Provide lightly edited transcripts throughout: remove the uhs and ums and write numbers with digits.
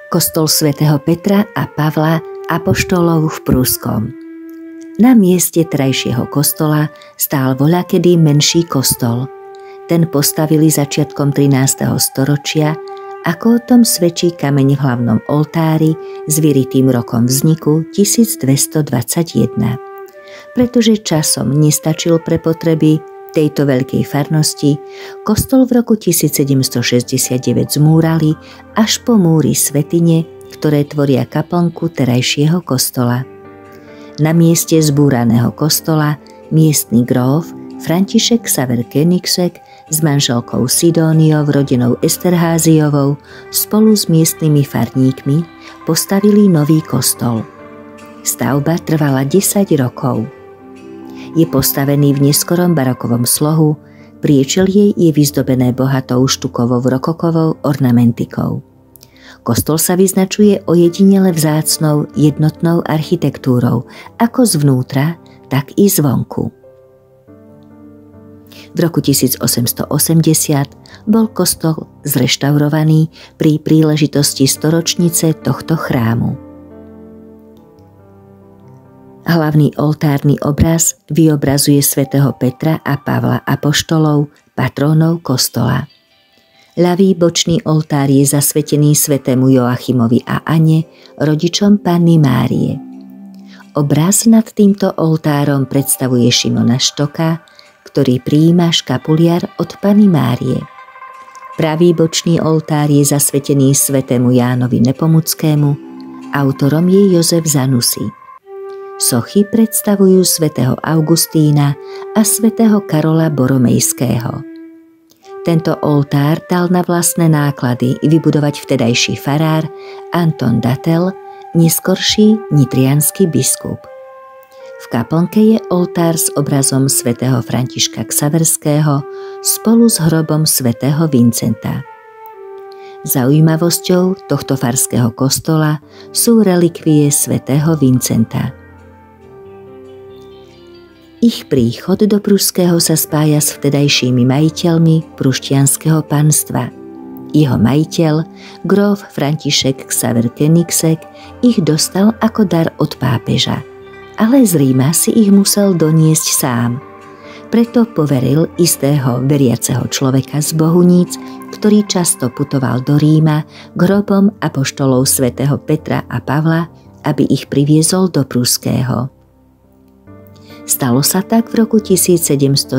Kostol svätého Petra a Pavla apoštolov v Pruskom. Na mieste terajšieho kostola stál voľakedy menší kostol. Ten postavili začiatkom 13. storočia, ako o tom svedčí kameň v hlavnom oltári s vyritým rokom vzniku 1221. Pretože časom nestačil pre potreby tejto veľkej farnosti, kostol v roku 1769 zmúrali až po múry svätyne, ktoré tvoria kaplnku terajšieho kostola. Na mieste zbúraného kostola miestny gróf František Xaver Koenigsegg s manželkou Sidóniou, rodinou Esterházyovou spolu s miestnymi farníkmi postavili nový kostol. Stavba trvala 10 rokov. Je postavený v neskorom barokovom slohu, priečelie je vyzdobené bohatou štukovou rokokovou ornamentikou. Kostol sa vyznačuje ojedinele vzácnou jednotnou architektúrou, ako zvnútra, tak i zvonku. V roku 1880 bol kostol zreštaurovaný pri príležitosti storočnice tohto chrámu. Hlavný oltárny obraz vyobrazuje svätého Petra a Pavla apoštolov, patrónov kostola. Ľavý bočný oltár je zasvetený svätému Joachimovi a Anne, rodičom Panny Márie. Obraz nad týmto oltárom predstavuje Šimona Štoka, ktorý prijíma škapuliar od Panny Márie. Pravý bočný oltár je zasvetený svätému Jánovi Nepomuckému, autorom je Jozef Zanussi. Sochy predstavujú svätého Augustína a svätého Karola Boromejského. Tento oltár dal na vlastné náklady vybudovať vtedajší farár Anton Datel, neskorší nitriansky biskup. V kaplnke je oltár s obrazom svätého Františka Xaverského spolu s hrobom svätého Vincenta. Zaujímavosťou tohto farského kostola sú relikvie svätého Vincenta. Ich príchod do Pruského sa spája s vtedajšími majiteľmi prušťanského panstva. Jeho majiteľ, gróf František Xaver Koenigsegg, ich dostal ako dar od pápeža, ale z Ríma si ich musel doniesť sám. Preto poveril istého veriaceho človeka z Bohuníc, ktorý často putoval do Ríma k hrobom apoštolov svätého Petra a Pavla, aby ich priviezol do Pruského. Stalo sa tak v roku 1777.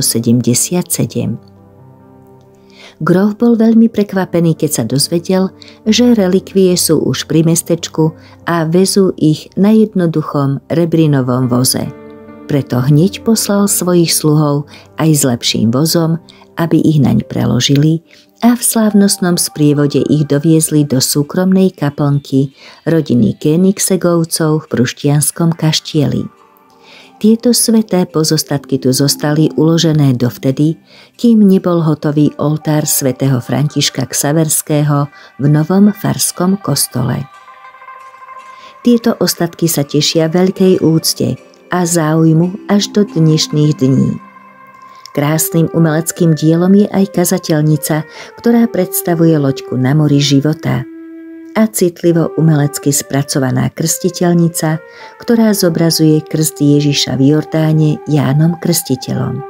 Grof bol veľmi prekvapený, keď sa dozvedel, že relikvie sú už pri mestečku a vezú ich na jednoduchom rebrinovom voze. Preto hneď poslal svojich sluhov aj s lepším vozom, aby ich naň preložili a v slávnostnom sprievode ich doviezli do súkromnej kaplnky rodiny Koenigsegovcov v Pruštianskom kaštieli. Tieto sväté pozostatky tu zostali uložené dovtedy, kým nebol hotový oltár svätého Františka Xaverského v novom farskom kostole. Tieto ostatky sa tešia veľkej úcte a záujmu až do dnešných dní. Krásnym umeleckým dielom je aj kazateľnica, ktorá predstavuje loďku na mori života, a citlivo umelecky spracovaná krstiteľnica, ktorá zobrazuje krst Ježiša v Jordáne Jánom Krstiteľom.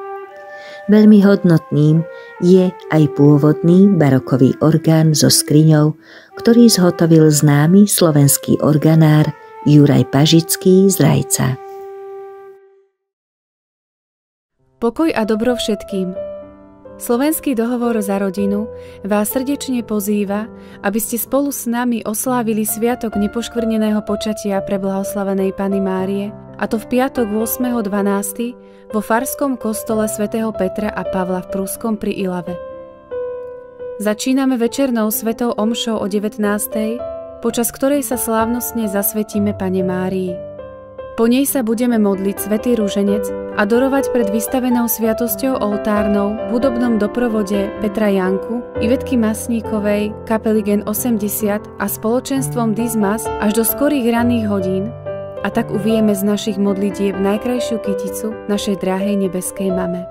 Veľmi hodnotným je aj pôvodný barokový orgán so skriňou, ktorý zhotovil známy slovenský organár Juraj Pažický z Rajca. Pokoj a dobro všetkým. Slovenský dohovor za rodinu vás srdečne pozýva, aby ste spolu s nami oslávili sviatok nepoškvrneného počatia preblahoslavenej Panny Márie, a to v piatok 8.12. vo farskom kostole svätého Petra a Pavla v Pruskom pri Ilave. Začíname večernou svetou omšou o 19. počas ktorej sa slávnostne zasvetíme Panne Márii. Po nej sa budeme modliť svätý Ruženec, adorovať pred vystavenou sviatosťou oltárnou v hudobnom doprovode Petra Janku, Ivetky Masníkovej, kapely Gen 80 a spoločenstvom Dismas až do skorých ranných hodín, a tak uvieme z našich modlitieb najkrajšiu kyticu našej drahej nebeskej mame.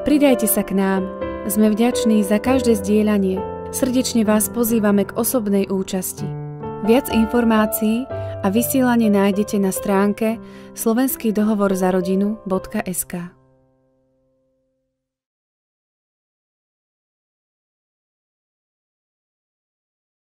Pridajte sa k nám, sme vďační za každé zdieľanie, srdečne vás pozývame k osobnej účasti. Viac informácií a vysielanie nájdete na stránke slovenskýdohovorzarodinu.sk.